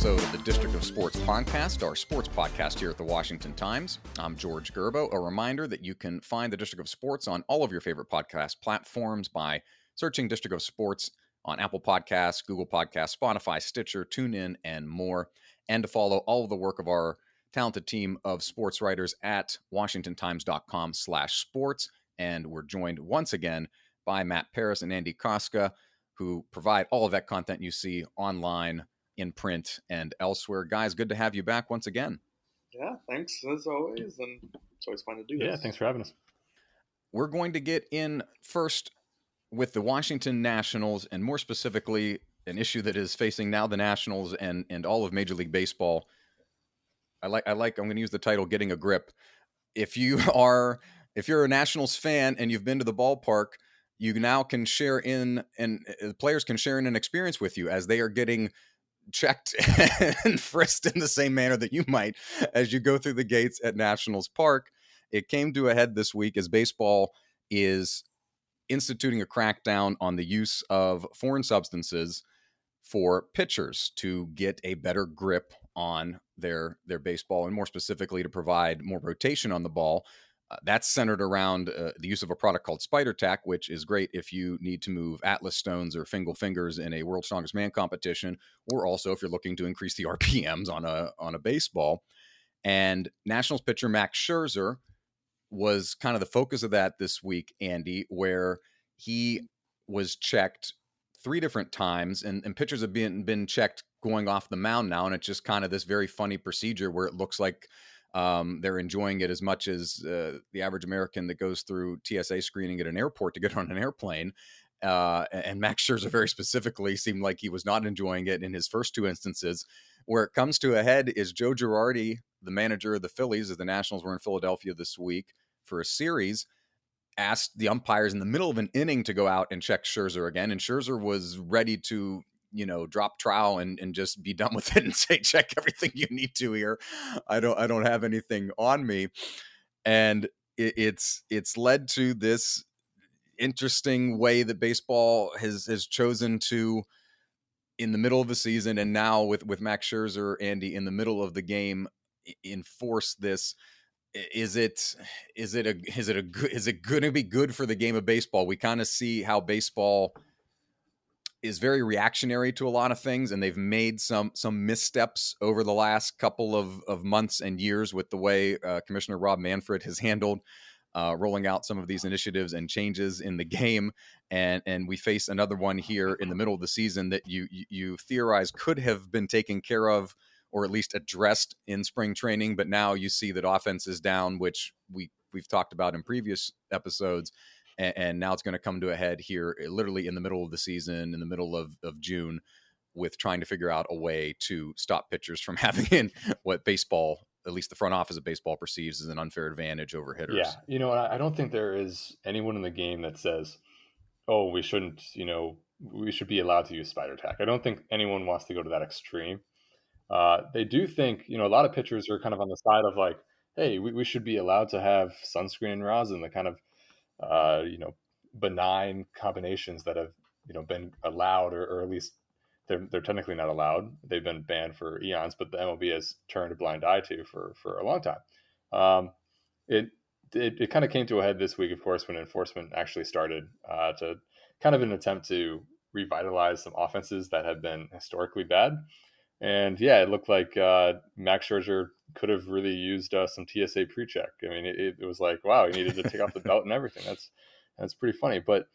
episode of the District of Sports podcast, our sports podcast here at the Washington Times. I'm George Gerbo. A reminder that you can find the District of Sports on all of your favorite podcast platforms by searching District of Sports on Apple Podcasts, Google Podcasts, Spotify, Stitcher, TuneIn, and more. And to follow all of the work of our talented team of sports writers at washingtontimes.com/sports. And we're joined once again by Matt Paris and Andy Kostka, who provide all of that content you see online, in print, and elsewhere. Guys, good to have you back once again. Yeah, thanks as always, and it's always fun to do this. Yeah, thanks for having us. We're going to get in first with the Washington Nationals, and more specifically, an issue that is facing now the Nationals and all of Major League Baseball. I'm going to use the title, Getting a Grip. If you're a Nationals fan and you've been to the ballpark, you now can share in, and players can share in an experience with you as they are getting checked and frisked in the same manner that you might as you go through the gates at Nationals Park. It came to a head this week as baseball is instituting a crackdown on the use of foreign substances for pitchers to get a better grip on their baseball, and more specifically to provide more rotation on the ball. That's centered around the use of a product called Spider Tack, which is great if you need to move Atlas stones or Fingal fingers in a World's Strongest Man competition, or also if you're looking to increase the RPMs on a baseball. And Nationals pitcher Max Scherzer was kind of the focus of that this week, Andy, where he was checked 3 different times, and pitchers have been checked going off the mound now, and it's just kind of this very funny procedure where it looks like they're enjoying it as much as the average American that goes through TSA screening at an airport to get on an airplane. And Max Scherzer very specifically seemed like he was not enjoying it in his first 2 instances. Where it comes to a head is Joe Girardi, the manager of the Phillies, as the Nationals were in Philadelphia this week for a series, asked the umpires in the middle of an inning to go out and check Scherzer again. And Scherzer was ready to drop trowel and just be done with it and say, check everything you need to here. I don't have anything on me. And it's led to this interesting way that baseball has chosen to, in the middle of the season, and now with Max Scherzer, Andy, in the middle of the game, enforce this. Is it going to be good for the game of baseball? We kind of see how baseball is very reactionary to a lot of things, and they've made some missteps over the last couple of months and years with the way Commissioner Rob Manfred has handled rolling out some of these initiatives and changes in the game. And we face another one here in the middle of the season that you theorize could have been taken care of, or at least addressed in spring training, but now you see that offense is down, which we've talked about in previous episodes. And now it's going to come to a head here literally in the middle of the season, in the middle of June, with trying to figure out a way to stop pitchers from having what baseball, at least the front office of baseball, perceives as an unfair advantage over hitters. Yeah, I don't think there is anyone in the game that says, oh, we shouldn't, we should be allowed to use Spider Tack. I don't think anyone wants to go to that extreme. They do think, a lot of pitchers are kind of on the side of like, hey, we should be allowed to have sunscreen and rosin, the kind of benign combinations that have, been allowed, or at least they're technically not allowed. They've been banned for eons, but the MLB has turned a blind eye to for a long time. It kind of came to a head this week, of course, when enforcement actually started to kind of an attempt to revitalize some offenses that have been historically bad. And yeah, it looked like Max Scherzer could have really used some TSA pre-check. I mean, it was like, wow, he needed to take off the belt and everything. That's pretty funny. But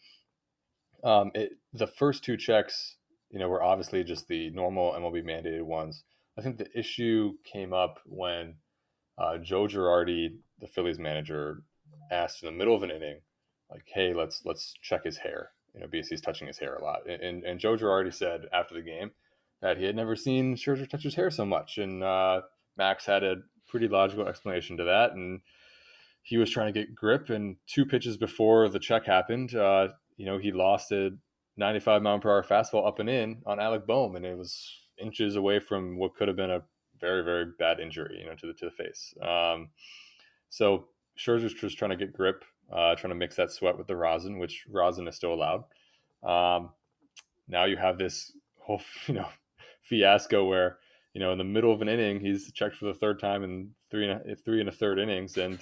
the first 2 checks, were obviously just the normal MLB mandated ones. I think the issue came up when Joe Girardi, the Phillies manager, asked in the middle of an inning, like, hey, let's check his hair, because he's touching his hair a lot. And Joe Girardi said after the game that he had never seen Scherzer touch his hair so much. And Max had a pretty logical explanation to that. And he was trying to get grip. And 2 pitches before the check happened, he lost a 95-mile-per-hour fastball up and in on Alec Boehm. And it was inches away from what could have been a very, very bad injury, to the face. So Scherzer's just trying to get grip, trying to mix that sweat with the rosin, which rosin is still allowed. Now you have this whole, fiasco where in the middle of an inning, he's checked for the third time in three and a third innings, and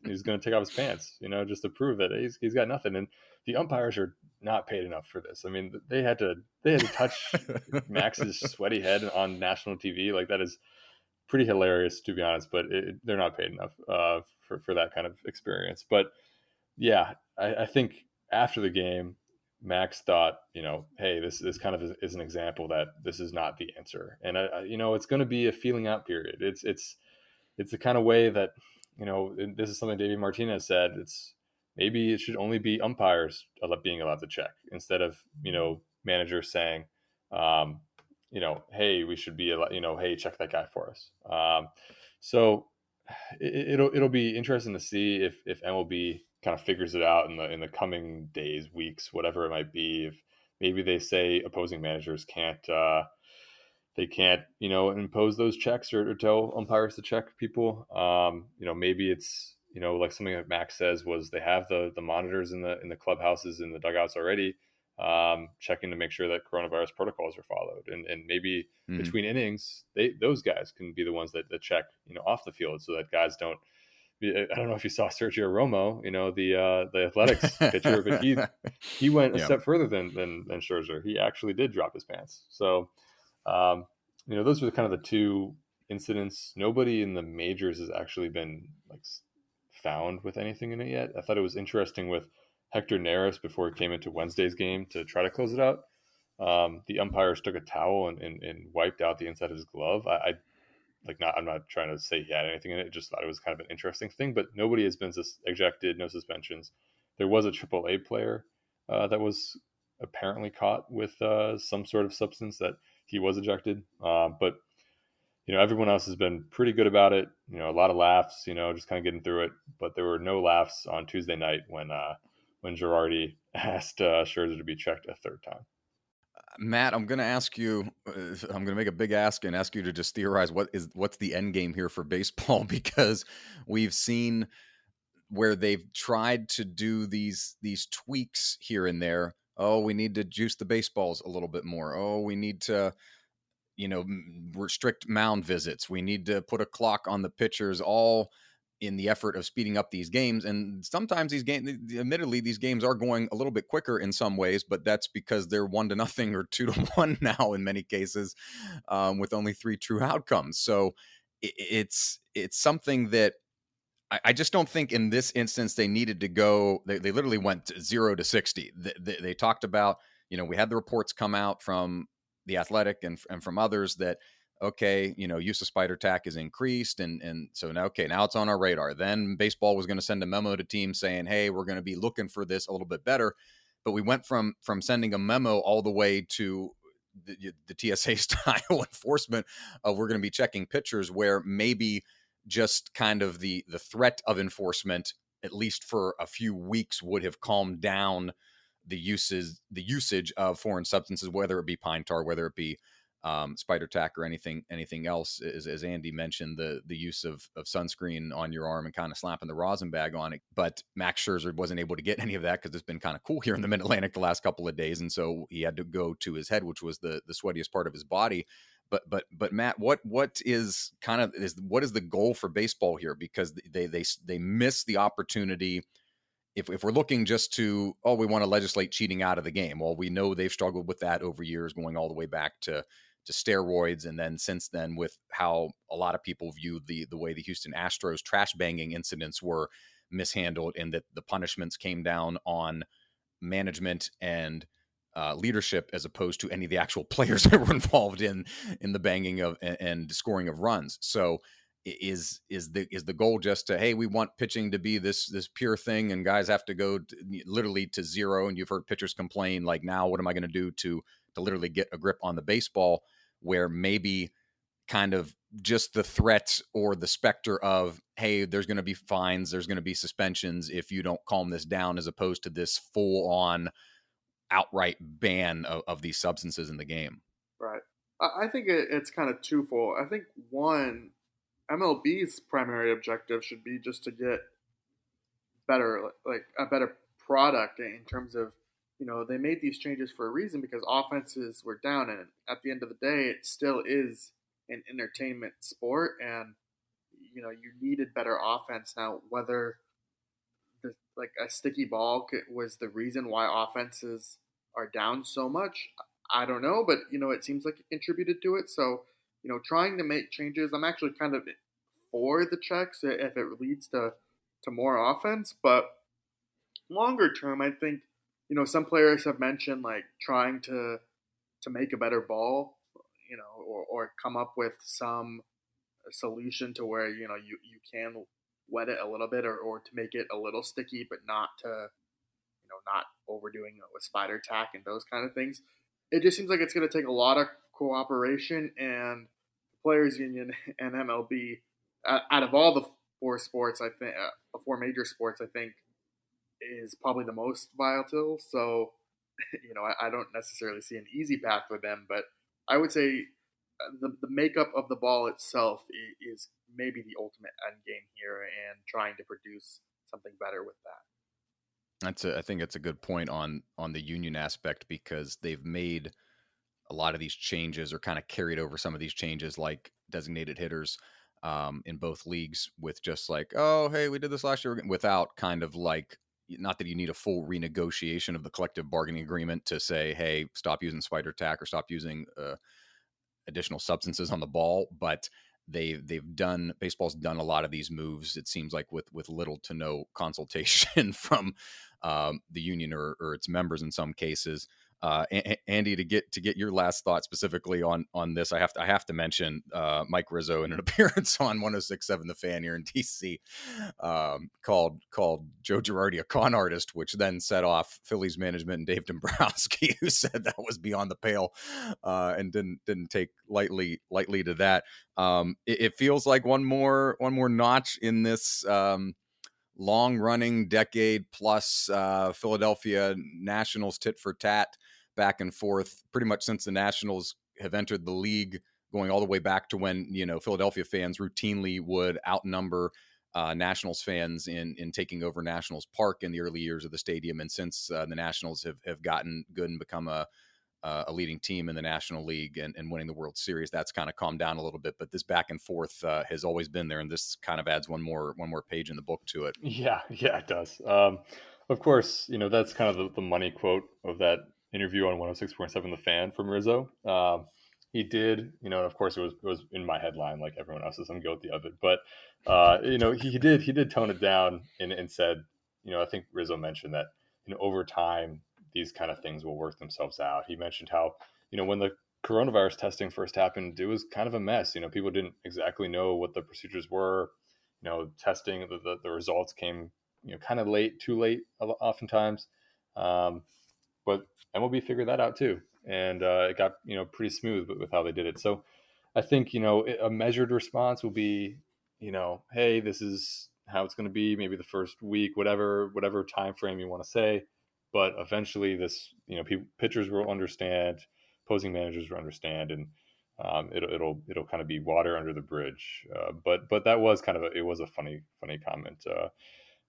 he's going to take off his pants, just to prove that he's got nothing. And the umpires are not paid enough for this. I mean, they had to touch Max's sweaty head on national TV. Like, that is pretty hilarious, to be honest. But they're not paid enough for that kind of experience. But yeah, I think after the game, Max thought, hey, this kind of is an example that this is not the answer, and it's going to be a feeling out period. It's the kind of way that, this is something David Martinez said. It's maybe it should only be umpires being allowed to check instead of managers saying, hey, we should be, hey, check that guy for us. So it'll be interesting to see if MLB kind of figures it out in the coming days, weeks, whatever it might be. If maybe they say opposing managers can't impose those checks or tell umpires to check people. Maybe it's like something that Max says was they have the monitors in the clubhouses, in the dugouts already, checking to make sure that coronavirus protocols are followed, and maybe between innings, those guys can be the ones that check off the field, so that guys don't. I don't know if you saw Sergio Romo, the Athletics pitcher, but he went a step further than Scherzer. He actually did drop his pants. So, those were kind of the two incidents. Nobody in the majors has actually been found with anything in it yet. I thought it was interesting with Hector Neris before he came into Wednesday's game to try to close it out. The umpires took a towel and wiped out the inside of his glove. I'm not trying to say he had anything in it. Just thought it was kind of an interesting thing, but nobody has been ejected, no suspensions. There was a AAA player that was apparently caught with some sort of substance that he was ejected. But everyone else has been pretty good about it. A lot of laughs, just kind of getting through it. But there were no laughs on Tuesday night when Girardi asked Scherzer to be checked a third time. Matt, I'm going to ask you, I'm going to make a big ask and ask you to just theorize what's the end game here for baseball, because we've seen where they've tried to do these tweaks here and there. Oh, we need to juice the baseballs a little bit more. Oh, we need to, restrict mound visits. We need to put a clock on the pitchers, all in the effort of speeding up these games. And sometimes these games, admittedly, these games are going a little bit quicker in some ways, but that's because they're 1-0 or 2-1 now in many cases, with only 3 true outcomes. So it's something that I just don't think in this instance they needed to go. They literally went 0 to 60. They talked about, we had the reports come out from The Athletic and from others that, okay, use of spider tack is increased. And so now, okay, now it's on our radar. Then baseball was going to send a memo to teams saying, hey, we're going to be looking for this a little bit better. But we went from sending a memo all the way to the TSA style enforcement of we're going to be checking pitchers, where maybe just kind of the threat of enforcement, at least for a few weeks, would have calmed down the usage of foreign substances, whether it be pine tar, whether it be spider tack or anything else. As Andy mentioned, the use of sunscreen on your arm and kind of slapping the rosin bag on it. But Max Scherzer wasn't able to get any of that because it's been kind of cool here in the Mid-Atlantic the last couple of days, and so he had to go to his head, which was the sweatiest part of his body. But Matt, what is the goal for baseball here? Because they miss the opportunity. If we're looking just to, we want to legislate cheating out of the game. Well, we know they've struggled with that over years, going all the way back to steroids. And then since then, with how a lot of people view the way the Houston Astros trash banging incidents were mishandled, and that the punishments came down on management and leadership as opposed to any of the actual players that were involved in the banging of and scoring of runs. So is the goal just to, hey, we want pitching to be this pure thing, and guys have to go literally to zero? And you've heard pitchers complain, like, now what am I going to do to literally get a grip on the baseball, where maybe kind of just the threat or the specter of, hey, there's going to be fines, there's going to be suspensions if you don't calm this down, as opposed to this full on outright ban of these substances in the game? Right. I think it's kind of twofold. I think one, MLB's primary objective should be just to get better, like a better product in terms of, they made these changes for a reason, because offenses were down, and at the end of the day, it still is an entertainment sport, and you needed better offense. Now, whether like a sticky ball was the reason why offenses are down so much, I don't know, but it seems like it contributed to it. So, trying to make changes, I'm actually kind of for the checks if it leads to more offense, but longer term, I think some players have mentioned like trying to make a better ball, or come up with some solution to where you can wet it a little bit, or to make it a little sticky, but not to not overdoing it with spider tack and those kind of things. It just seems like it's going to take a lot of cooperation, and the players union and MLB, out of all the four sports, I think the four major sports, I think is probably the most volatile. So, I don't necessarily see an easy path for them, but I would say the makeup of the ball itself is maybe the ultimate end game here, and trying to produce something better with that. I think it's a good point on the union aspect, because they've made a lot of these changes, or kind of carried over some of these changes, like designated hitters, in both leagues, with just like, oh, hey, we did this last year, without kind of like, not that you need a full renegotiation of the collective bargaining agreement to say, hey, stop using spider tack or stop using additional substances on the ball, but baseball's done a lot of these moves, it seems like, with little to no consultation from the union, or its members in some cases. Andy, to get your last thought specifically on this, I have to mention Mike Rizzo in an appearance on 106.7 The Fan here in DC, called Joe Girardi a con artist, which then set off Phillies management and Dave Dombrowski, who said that was beyond the pale, and didn't take lightly to that. It feels like one more notch in this long-running, decade-plus Philadelphia Nationals tit for tat, back and forth, pretty much since the Nationals have entered the league, going all the way back to when Philadelphia fans routinely would outnumber Nationals fans in taking over Nationals Park in the early years of the stadium. And since the Nationals have gotten good and become a leading team in the National League, and winning the World Series, that's kind of calmed down a little bit. But this back and forth has always been there, and this kind of adds one more page in the book to it. Yeah, it does. Of course, that's kind of the money quote of that interview on 106.7 The Fan from Rizzo. He did, of course it was in my headline like everyone else's. I'm guilty of it, but he did tone it down and said, I think Rizzo mentioned that over time these kind of things will work themselves out. He mentioned how when the coronavirus testing first happened, it was kind of a mess. People didn't exactly know what the procedures were. Testing, the results came kind of late, too late oftentimes, but MLB figured that out too, and it got pretty smooth with how they did it. So I think a measured response will be hey, this is how it's going to be, maybe the first week, whatever time frame you want to say, but eventually this pitchers will understand, opposing managers will understand, and it'll kind of be water under the bridge. But that was kind of it was a funny comment,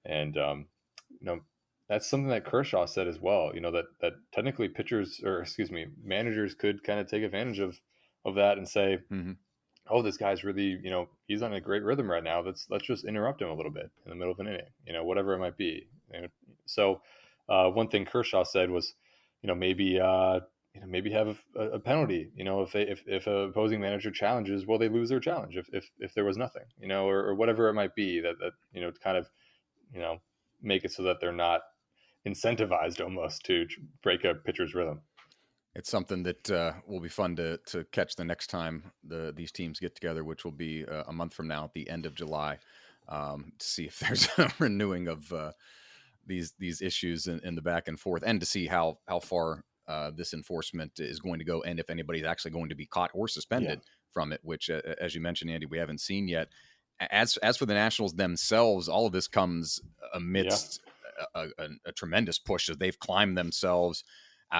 and that's something that Kershaw said as well. That technically pitchers, or excuse me, managers could kind of take advantage of that and say, Mm-hmm. oh, this guy's really he's on a great rhythm right now. Let's just interrupt him a little bit in the middle of an inning, whatever it might be. So one thing Kershaw said was, maybe maybe have a penalty. If a opposing manager challenges, well, they lose their challenge. If there was nothing, or whatever it might be, that to kind of make it so that they're not incentivized almost to break a pitcher's rhythm. It's something that will be fun to catch the next time these teams get together, which will be a month from now at the end of July, to see if there's a renewing of these issues in the back and forth, and to see how far this enforcement is going to go, and if anybody's actually going to be caught or suspended from it, which, as you mentioned, Andy, we haven't seen yet. As for the Nationals themselves, all of this comes amidst a tremendous push as they've climbed themselves.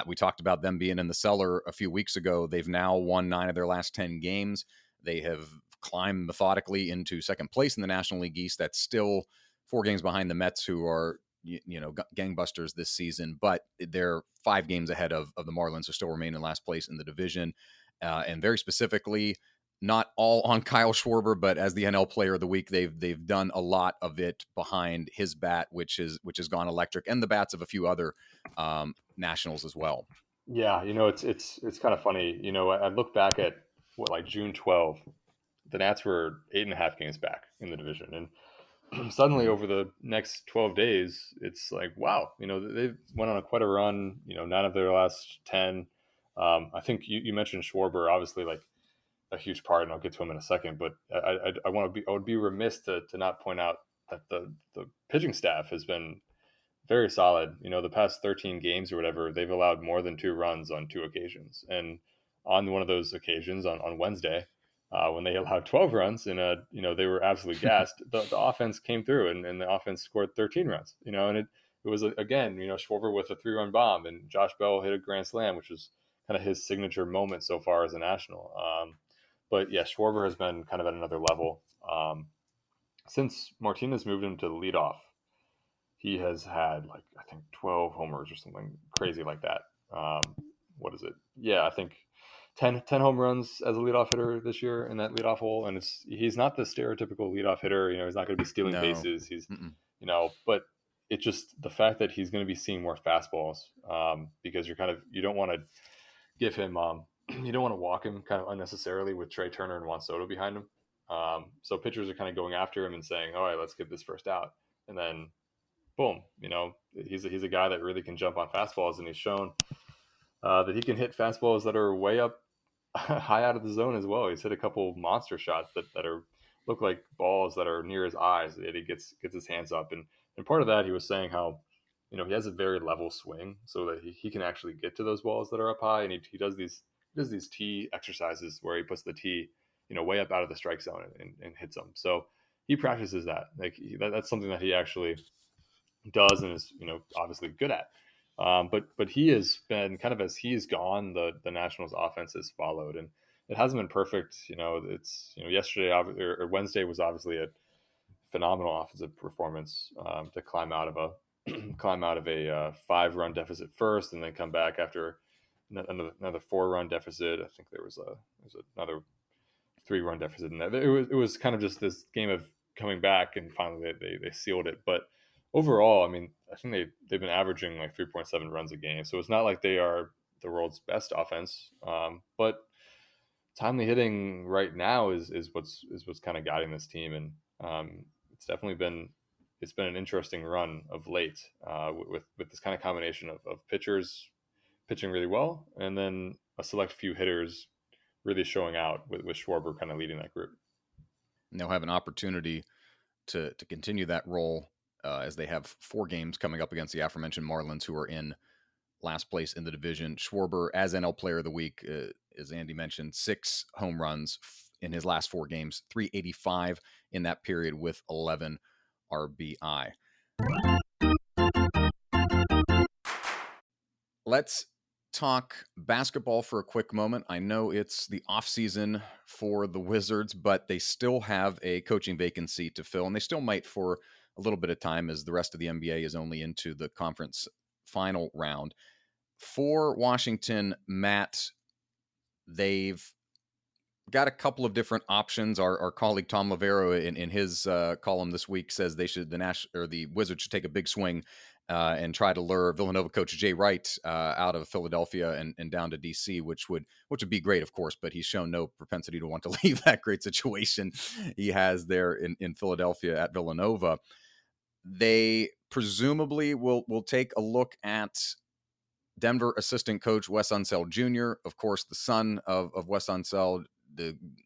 We talked about them being in the cellar a few weeks ago. They've now won 9 of their last 10 games. They have climbed methodically into second place in the National League East. That's still 4 games behind the Mets, who are gangbusters this season, but they're 5 games ahead of the Marlins, who still remain in last place in the division. And very specifically, not all on Kyle Schwarber, but as the NL Player of the Week, they've done a lot of it behind his bat, which has gone electric, and the bats of a few other Nationals as well. Yeah, it's kind of funny. I look back at like June 12th, the Nats were 8.5 games back in the division, and suddenly over the next 12 days, it's like, wow, they went on quite a run. 9 of their last 10. I think you mentioned Schwarber, obviously, like a huge part, and I'll get to him in a second. But I would be remiss to not point out that the pitching staff has been very solid. The past 13 games or whatever, they've allowed more than 2 runs on 2 occasions. And on one of those occasions, on Wednesday, when they allowed 12 runs and they were absolutely gassed, the offense came through, and the offense scored 13 runs. And it was, again, Schwarber with a 3-run bomb, and Josh Bell hit a grand slam, which was kind of his signature moment so far as a National. But yeah, Schwarber has been kind of at another level. Since Martinez moved him to the leadoff, he has had, like, I think 12 homers or something crazy like that. What is it? Yeah, I think 10 home runs as a leadoff hitter this year in that leadoff hole. And he's not the stereotypical leadoff hitter. He's not going to be stealing bases. He's, but it's just the fact that he's going to be seeing more fastballs, because you don't want to give him, you don't want to walk him kind of unnecessarily with Trey Turner and Juan Soto behind him. So pitchers are kind of going after him and saying, all right, let's get this first out. And then boom, he's a guy that really can jump on fastballs, and he's shown that he can hit fastballs that are way up high out of the zone as well. He's hit a couple monster shots that are look like balls that are near his eyes that he gets his hands up. And part of that, he was saying how, he has a very level swing so that he can actually get to those balls that are up high. And he does these tee exercises where he puts the tee, way up out of the strike zone and hits them. So he practices that. That's something that he actually does and is, obviously good at. But he has been kind of, as he's gone, the Nationals offense has followed, and it hasn't been perfect. It's, yesterday or Wednesday was obviously a phenomenal offensive performance, to climb out of a 5-run deficit first, and then come back after another 4-run deficit. I think there was another 3-run deficit in that. It was kind of just this game of coming back, and finally they sealed it. But overall, I mean, I think they've been averaging like 3.7 runs a game, so it's not like they are the world's best offense. But timely hitting right now is what's kind of guiding this team, and it's definitely been an interesting run of late, with this kind of combination of pitchers pitching really well, and then a select few hitters really showing out, with Schwarber kind of leading that group. And they'll have an opportunity to continue that role, as they have 4 games coming up against the aforementioned Marlins, who are in last place in the division. Schwarber, as NL Player of the Week, as Andy mentioned, 6 home runs in his last 4 games, 385 in that period with 11 RBI. Let's talk basketball for a quick moment. I know it's the offseason for the Wizards, but they still have a coaching vacancy to fill, and they still might for a little bit of time, as the rest of the NBA is only into the conference final round. For Washington, Matt, they've got a couple of different options. Our colleague Tom Lavero in his column this week says the Wizards should take a big swing and try to lure Villanova coach Jay Wright out of Philadelphia and down to DC, which would be great, of course. But he's shown no propensity to want to leave that great situation he has there in Philadelphia at Villanova. They presumably will take a look at Denver assistant coach Wes Unseld Jr., of course, the son of Wes Unseld,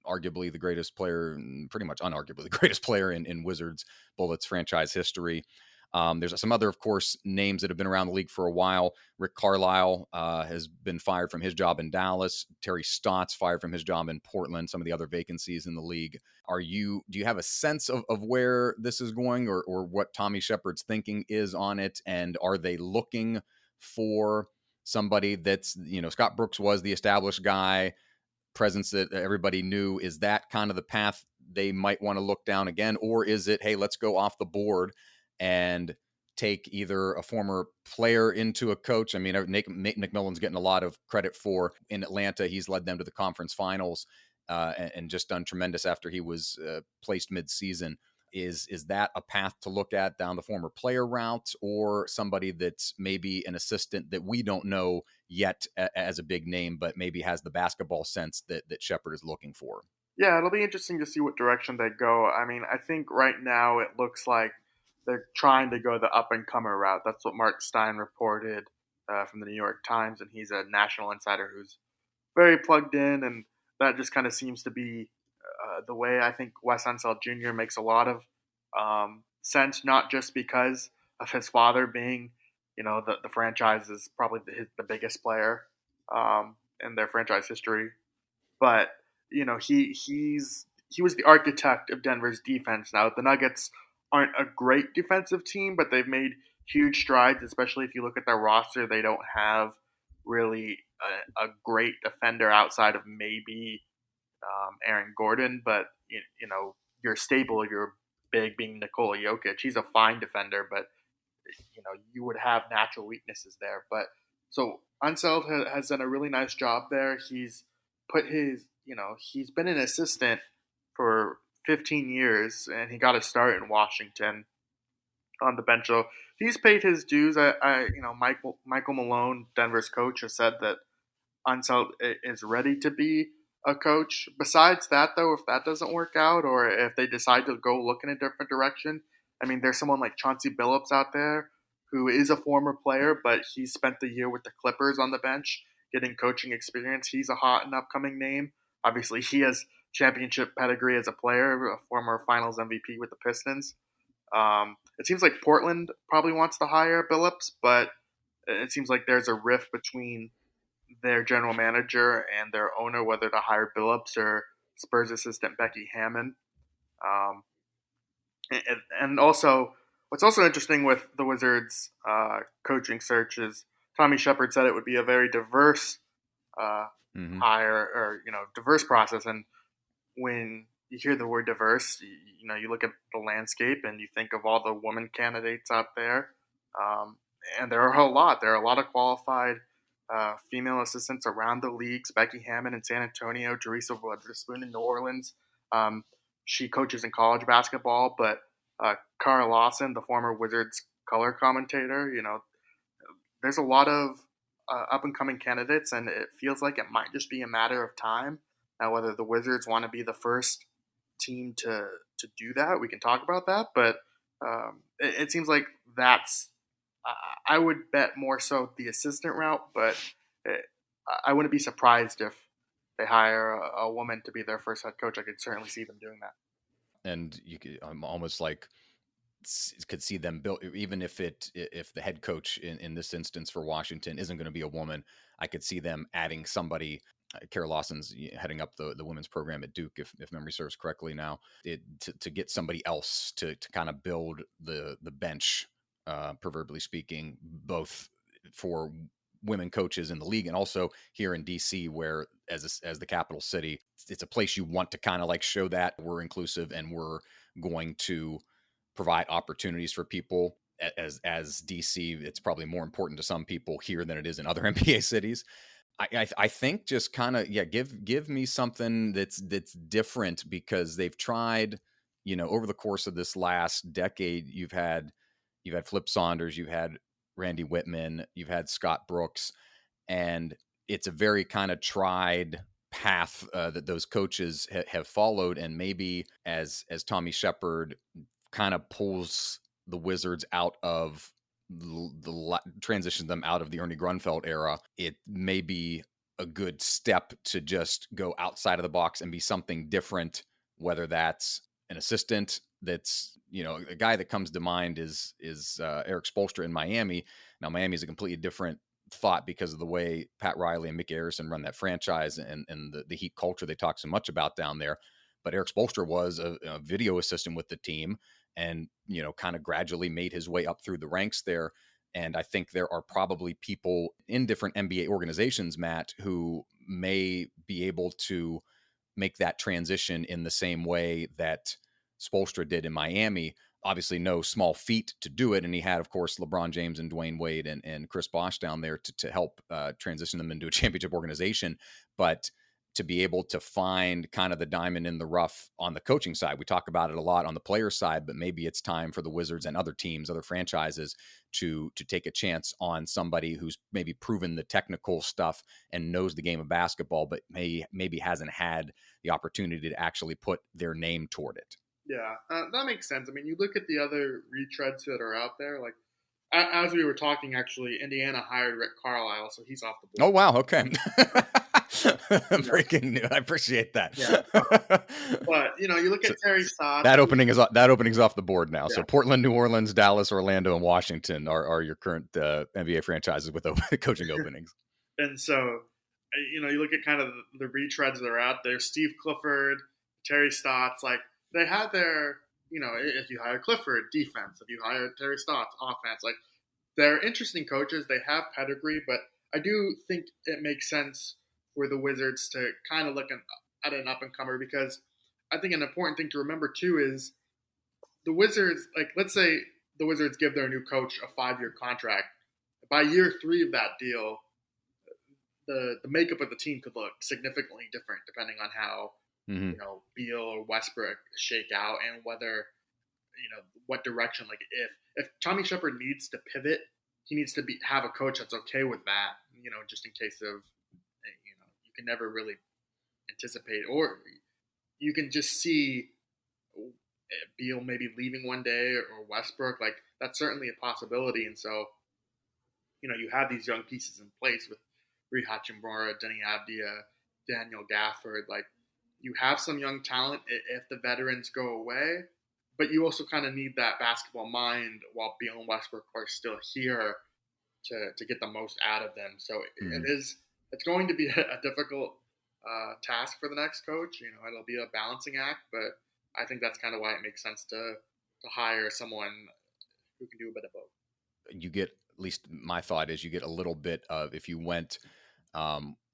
arguably the greatest player, pretty much unarguably the greatest player in Wizards Bullets franchise history. There's some other, of course, names that have been around the league for a while. Rick Carlisle has been fired from his job in Dallas. Terry Stotts fired from his job in Portland. Some of the other vacancies in the league. Do you have a sense of where this is going, or what Tommy Shepard's thinking is on it? And are they looking for somebody that's, Scott Brooks was the established guy, presence that everybody knew? Is that kind of the path they might want to look down again? Or is it, hey, let's go off the board and take either a former player into a coach? I mean, Nate McMillan's getting a lot of credit for in Atlanta. He's led them to the conference finals. and just done tremendous after he was placed mid-season. Is that a path to look at down the former player route, or somebody that's maybe an assistant that we don't know yet as a big name, but maybe has the basketball sense that Shepherd is looking for? Yeah, it'll be interesting to see what direction they go. I mean, I think right now it looks like they're trying to go the up and comer route. That's what Mark Stein reported from the New York Times, and he's a national insider who's very plugged in, and that just kind of seems to be the way. I think Wes Unseld Jr. makes a lot of sense, not just because of his father being, the franchise is probably the biggest player in their franchise history, but he was the architect of Denver's defense. Now the Nuggets aren't a great defensive team, but they've made huge strides, especially if you look at their roster. They don't have really a great defender outside of maybe Aaron Gordon, but your staple, your big being Nikola Jokic. He's a fine defender, but you would have natural weaknesses there. But so Unseld has done a really nice job there. He's put he's been an assistant for 15 years, and he got a start in Washington on the bench. So he's paid his dues. Michael Malone, Denver's coach, has said that Unseld is ready to be a coach. Besides that, though, if that doesn't work out, or if they decide to go look in a different direction, I mean, there's someone like Chauncey Billups out there who is a former player, but he spent the year with the Clippers on the bench getting coaching experience. He's a hot and upcoming name. Obviously, he has championship pedigree as a player, a former Finals MVP with the Pistons. It seems like Portland probably wants to hire Billups, but it seems like there's a rift between their general manager and their owner whether to hire Billups or Spurs assistant Becky Hammon. And also, what's also interesting with the Wizards' coaching search is Tommy Shepard said it would be a very diverse hire, or diverse process. And when you hear the word diverse, you look at the landscape and you think of all the women candidates out there, and there are a lot. There are a lot of qualified female assistants around the leagues. Becky Hammon in San Antonio, Teresa Witherspoon in New Orleans. She coaches in college basketball, but Cara Lawson, the former Wizards color commentator, there's a lot of up-and-coming candidates, and it feels like it might just be a matter of time. Now, whether the Wizards want to be the first team to do that, we can talk about that, but it seems like that's I would bet more so the assistant route, but I wouldn't be surprised if they hire a woman to be their first head coach. I could certainly see them doing that. And you could almost like could see them build, even if the head coach in this instance for Washington isn't going to be a woman. I could see them adding somebody. Kara Lawson's heading up the women's program at Duke, if memory serves correctly now, to get somebody else to kind of build the bench, proverbially speaking, both for women coaches in the league and also here in DC, where as the capital city, it's a place you want to kind of like show that we're inclusive and we're going to provide opportunities for people. As DC, it's probably more important to some people here than it is in other NBA cities. I think just kind of, give me something that's different, because they've tried, over the course of this last decade, you've had Flip Saunders, you've had Randy Whitman, you've had Scott Brooks, and it's a very kind of tried path that those coaches have followed. And maybe as Tommy Shepard kind of pulls the Wizards out of transition them out of the Ernie Grunfeld era, it may be a good step to just go outside of the box and be something different, whether that's an assistant. That's, a guy that comes to mind is Eric Spoelstra in Miami. Now, Miami is a completely different thought because of the way Pat Riley and Mickey Arison run that franchise and the Heat culture they talk so much about down there. But Eric Spoelstra was a video assistant with the team, and kind of gradually made his way up through the ranks there. And I think there are probably people in different NBA organizations, Matt, who may be able to make that transition in the same way that Spoelstra did in Miami. Obviously no small feat to do it. And he had, of course, LeBron James and Dwayne Wade and Chris Bosh down there to help transition them into a championship organization. But to be able to find kind of the diamond in the rough on the coaching side. We talk about it a lot on the player side, but maybe it's time for the Wizards and other teams, other franchises to take a chance on somebody who's maybe proven the technical stuff and knows the game of basketball, but maybe hasn't had the opportunity to actually put their name toward it. Yeah, that makes sense. I mean, you look at the other retreads that are out there, like as we were talking, actually, Indiana hired Rick Carlisle, so he's off the board. Oh, wow. Okay. Breaking news. I appreciate that. Yeah. But, you look at Terry Stotts. That opening's off the board now. Yeah. So Portland, New Orleans, Dallas, Orlando, and Washington are your current NBA franchises with coaching openings. And so, you look at kind of the retreads that are out there. Steve Clifford, Terry Stotts, like they had their, if you hire Clifford, defense. If you hire Terry Stotts, offense. Like they're interesting coaches. They have pedigree, but I do think it makes sense for the Wizards to kind of look at an up-and-comer, because I think an important thing to remember, too, is the Wizards, like let's say the Wizards give their new coach a 5-year contract. By year 3 of that deal, the makeup of the team could look significantly different depending on how, Beal or Westbrook shake out, and whether, what direction. Like if Tommy Shepard needs to pivot, he needs to have a coach that's okay with that, just in case of, you can never really anticipate, or you can just see Beal maybe leaving one day, or Westbrook. Like that's certainly a possibility. And so, you have these young pieces in place with Rui Hachimura, Denny Avdia, Daniel Gafford. Like you have some young talent if the veterans go away, but you also kind of need that basketball mind while Beal and Westbrook are still here to get the most out of them. So it's going to be a difficult task for the next coach. It'll be a balancing act, but I think that's kind of why it makes sense to hire someone who can do a bit of both. You get, at least my thought is, you get a little bit of, if you went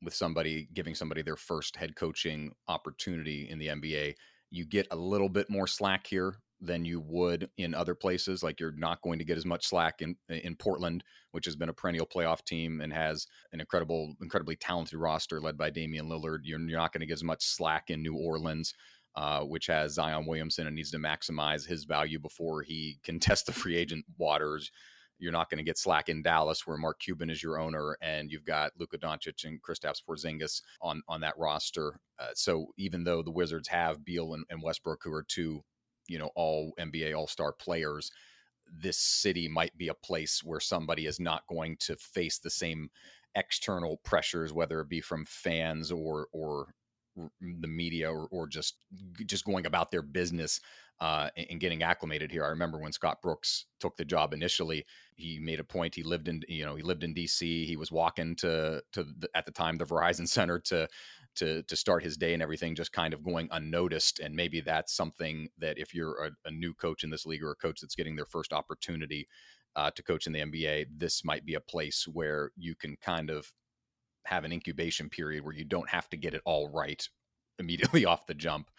with somebody, giving somebody their first head coaching opportunity in the NBA, you get a little bit more slack here than you would in other places. Like you're not going to get as much slack in Portland, which has been a perennial playoff team and has an incredibly talented roster led by Damian Lillard. You're not going to get as much slack in New Orleans, which has Zion Williamson and needs to maximize his value before he can test the free agent waters. You're not going to get slack in Dallas, where Mark Cuban is your owner, and you've got Luka Doncic and Kristaps Porzingis on that roster. So even though the Wizards have Beal and Westbrook, who are two, all NBA All-Star players, this city might be a place where somebody is not going to face the same external pressures, whether it be from fans or the media or just going about their business and getting acclimated here. I remember when Scott Brooks took the job initially, he made a point. He lived in DC. He was walking to at the time, the Verizon Center to start his day and everything, just kind of going unnoticed. And maybe that's something that if you're a new coach in this league, or a coach that's getting their first opportunity to coach in the NBA, this might be a place where you can kind of have an incubation period where you don't have to get it all right immediately off the jump.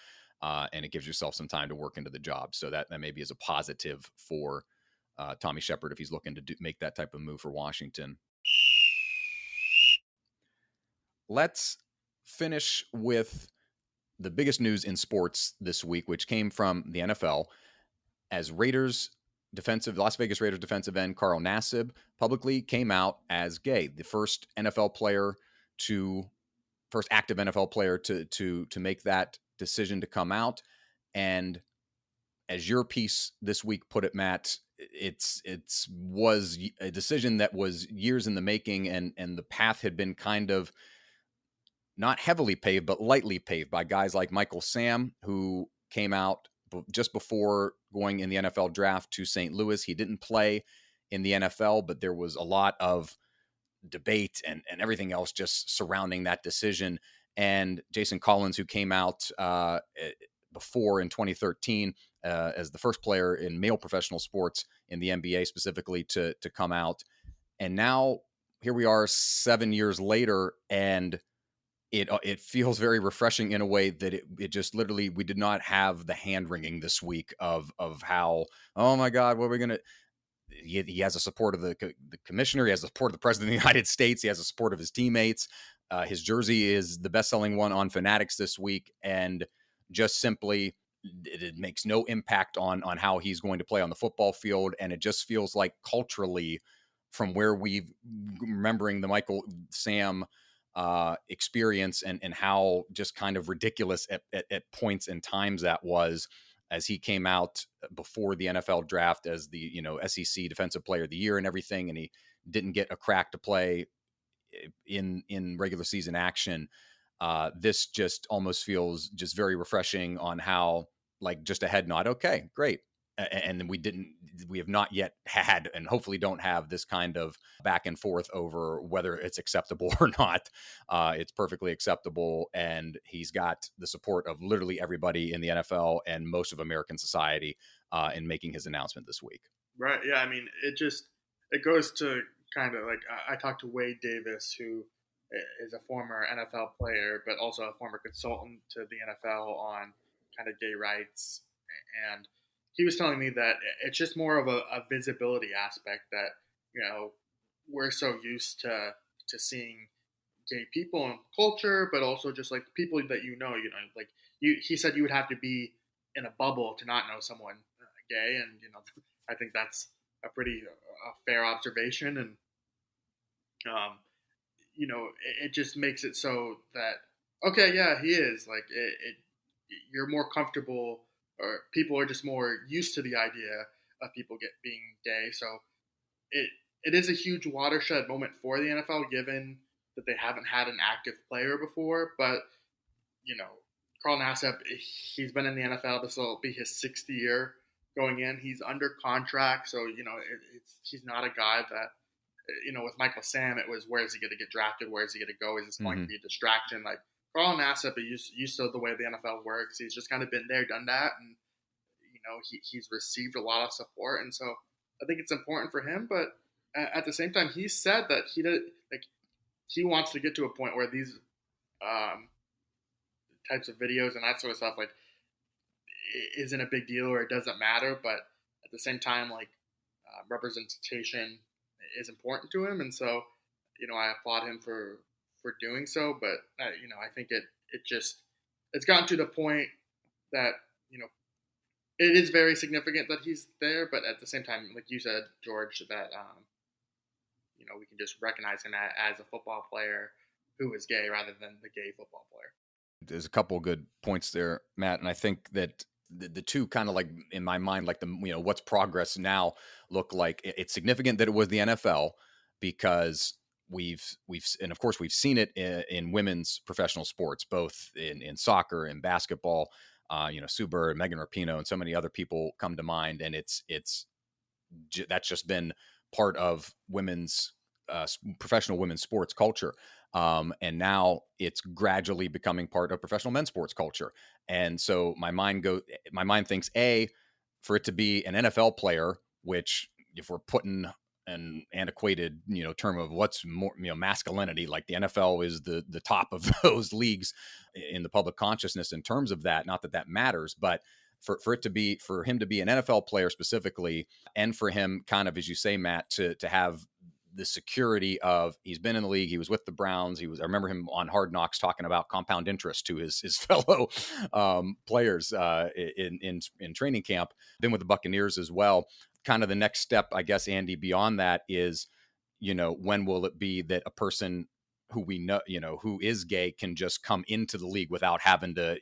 And it gives yourself some time to work into the job. So that maybe is a positive for Tommy Shepard if he's looking to make that type of move for Washington. Let's finish with the biggest news in sports this week, which came from the NFL, as Las Vegas Raiders defensive end Carl Nassib publicly came out as gay. The first active NFL player to make that decision to come out. And as your piece this week put it, Matt, it was a decision that was years in the making, and the path had been kind of not heavily paved, but lightly paved by guys like Michael Sam, who came out just before going in the NFL draft to St. Louis. He didn't play in the NFL, but there was a lot of debate and everything else just surrounding that decision. And Jason Collins, who came out before in 2013 as the first player in male professional sports in the NBA specifically to come out. And now here we are 7 years later, and it feels very refreshing in a way that it just literally, we did not have the hand wringing this week of how, oh my God, what are we going to, he has the support of the commissioner. He has the support of the president of the United States. He has the support of his teammates. His jersey is the best-selling one on Fanatics this week, and just simply it makes no impact on how he's going to play on the football field. And it just feels like culturally, from where we've remembering the Michael Sam experience and how just kind of ridiculous at points and times that was, as he came out before the NFL draft as the SEC Defensive Player of the Year and everything, and he didn't get a crack to play in regular season action. This just almost feels just very refreshing on how, like, just a head nod. Okay, great. And we have not yet had, and hopefully don't have, this kind of back and forth over whether it's acceptable or not. It's perfectly acceptable. And he's got the support of literally everybody in the NFL and most of American society in making his announcement this week. Right. Yeah. I mean, it goes to kind of like, I talked to Wade Davis, who is a former NFL player, but also a former consultant to the NFL on kind of gay rights. And he was telling me that it's just more of a visibility aspect, that, we're so used to seeing gay people in culture, but also just like people that like he said you would have to be in a bubble to not know someone gay. And, I think that's a pretty fair observation. And, it just makes it so that, okay, yeah, he is like you're more comfortable, or people are just more used to the idea of people being gay. So it is a huge watershed moment for the NFL, given that they haven't had an active player before. But, Carl Nassib, he's been in the NFL. This will be his 6th year going in. He's under contract. So, he's not a guy that, with Michael Sam, it was, where is he going to get drafted? Where is he going to go? Is this going to be a distraction? Like, Carl Nassib is used to the way the NFL works. He's just kind of been there, done that. And, he's received a lot of support. And so I think it's important for him. But at the same time, he said that he wants to get to a point where these types of videos and that sort of stuff, like, isn't a big deal, or it doesn't matter. But at the same time, like, representation is important to him. And so, I applaud him for doing so. But, I think it's gotten to the point that, it is very significant that he's there. But at the same time, like you said, George, that, we can just recognize him as a football player who is gay rather than the gay football player. There's a couple of good points there, Matt. And I think that the two kind of, like, in my mind, like, the, what's progress now look like. It's significant that it was the NFL, because and of course we've seen it in women's professional sports, both in soccer and basketball. Sue Bird, Megan Rapinoe, and so many other people come to mind. And that's just been part of women's professional women's sports culture. And now it's gradually becoming part of professional men's sports culture. And so my mind thinks, for it to be an NFL player, which, if we're putting an antiquated, term of what's more, masculinity, like, the NFL is the top of those leagues in the public consciousness in terms of that. Not that that matters, but for him to be an NFL player specifically, and for him, kind of, as you say, Matt, to have the security of, he's been in the league, he was with the Browns, I remember him on Hard Knocks talking about compound interest to his fellow players in training camp, been with the Buccaneers as well. Kind of the next step, I guess, Andy, beyond that is, when will it be that a person who we know, who is gay, can just come into the league without having to,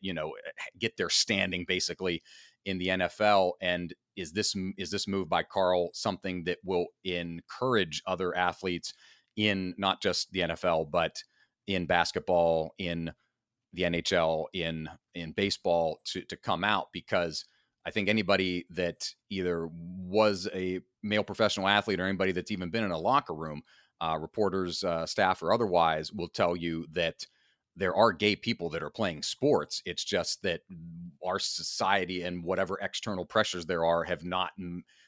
get their standing basically in the NFL? And is this move by Carl something that will encourage other athletes in not just the NFL, but in basketball, in the NHL, in baseball, to come out? Because I think anybody that either was a male professional athlete, or anybody that's even been in a locker room, reporters, staff, or otherwise, will tell you that there are gay people that are playing sports. It's just that our society and whatever external pressures there are have not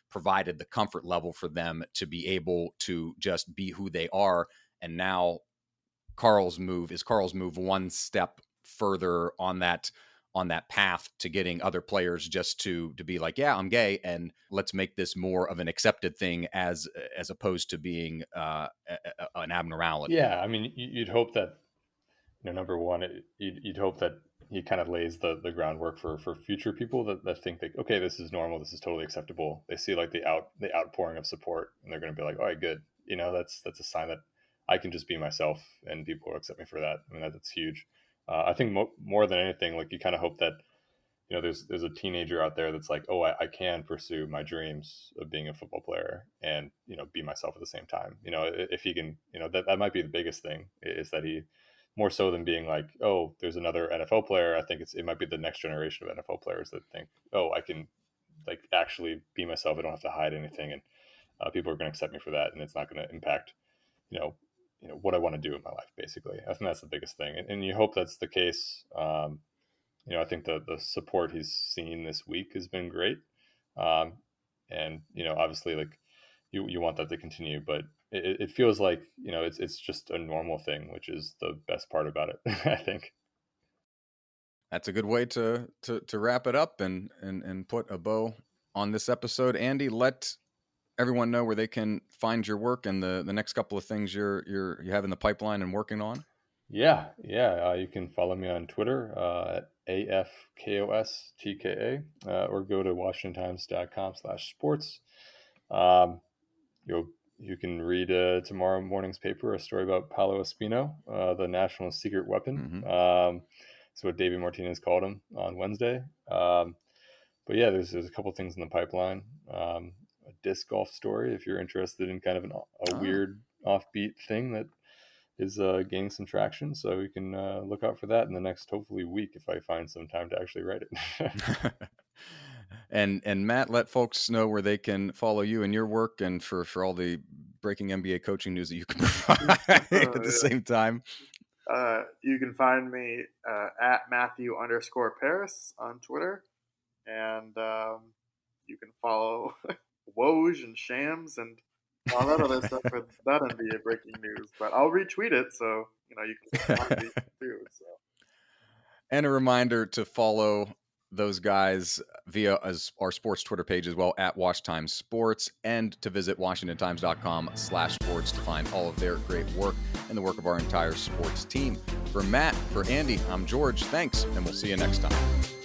provided the comfort level for them to be able to just be who they are. And now Carl's move one step further on that on that path to getting other players just to be like, yeah, I'm gay, and let's make this more of an accepted thing as opposed to being an abnormality. Yeah, I mean, you'd hope that, number one, you'd hope that he kind of lays the groundwork for future people that think that, okay, this is normal, this is totally acceptable. They see like the outpouring of support, and they're going to be like, all right, good. That's a sign that I can just be myself, and people will accept me for that. I mean, that's huge. I think more than anything, like, you kind of hope that, there's a teenager out there that's like, oh, I can pursue my dreams of being a football player and, be myself at the same time. If he can, that might be the biggest thing, is that he, more so than being like, oh, there's another NFL player. I think it might be the next generation of NFL players that think, oh, I can like actually be myself. I don't have to hide anything. And people are going to accept me for that. And it's not going to impact, what I want to do in my life, basically. I think that's the biggest thing. And you hope that's the case. I think the support he's seen this week has been great. And, obviously, like, you want that to continue, but it feels like, it's just a normal thing, which is the best part about it, I think. That's a good way to wrap it up and put a bow on this episode. Andy, let everyone know where they can find your work and the next couple of things you have in the pipeline and working on. Yeah. You can follow me on Twitter at AFKOSTKA, or go to WashingtonTimes.com/sports. You can read tomorrow morning's paper, a story about Paolo Espino, the national secret weapon. Mm-hmm. That's what David Martinez called him on Wednesday. But yeah, there's a couple things in the pipeline. A disc golf story, if you're interested in kind of a weird offbeat thing that is gaining some traction. So you can look out for that in the next, hopefully, week, if I find some time to actually write it. And Matt, let folks know where they can follow you and your work, and for all the breaking NBA coaching news that you can provide at the same time. You can find me at Matthew_Paris on Twitter, and you can follow Woj and Shams and all that other stuff for that NBA breaking news. But I'll retweet it, so you can find me too. So. And a reminder to follow those guys via our sports Twitter page as well, at Wash Times Sports, and to visit WashingtonTimes.com/sports to find all of their great work and the work of our entire sports team. For Matt, for Andy, I'm George. Thanks, and we'll see you next time.